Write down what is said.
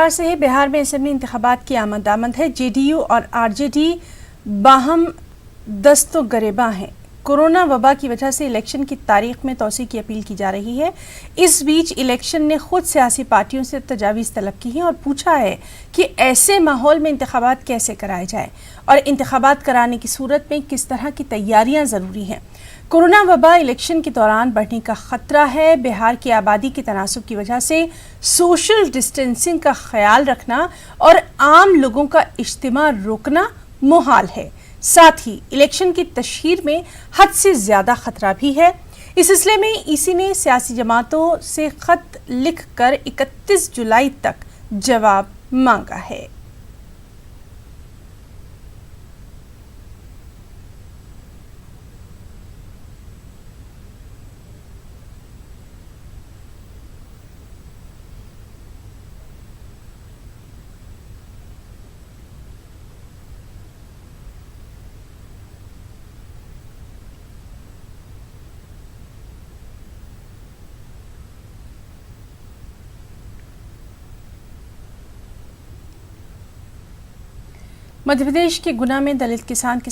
बुधवार से ही बिहार में असेंबली इंतखाबात की आमद है। जेडीयू और आरजेडी बाहम दस्तो गरेबां हैं। कोरोना वबा की वजह से इलेक्शन की तारीख में तौसी की अपील की जा रही है। इस बीच इलेक्शन ने खुद सियासी पार्टियों से तजावीज़ तलब की है और पूछा है कि ऐसे माहौल में इंतखाबात कैसे कराए जाए और इंतखाबात कराने की सूरत में किस तरह की तैयारियां ज़रूरी हैं। कोरोना वबा इलेक्शन के दौरान बढ़ने का खतरा है। बिहार की आबादी के तनासुब की वजह से सोशल डिस्टेंसिंग का ख्याल रखना और आम लोगों का इज्तिमा रोकना मुहाल है। साथ ही इलेक्शन की तशहीर में हद से ज्यादा खतरा भी है। इस सिलसिले में ईसी ने सियासी जमातों से खत लिखकर 31 जुलाई तक जवाब मांगा है। मध्य प्रदेश के गुना में दलित किसान के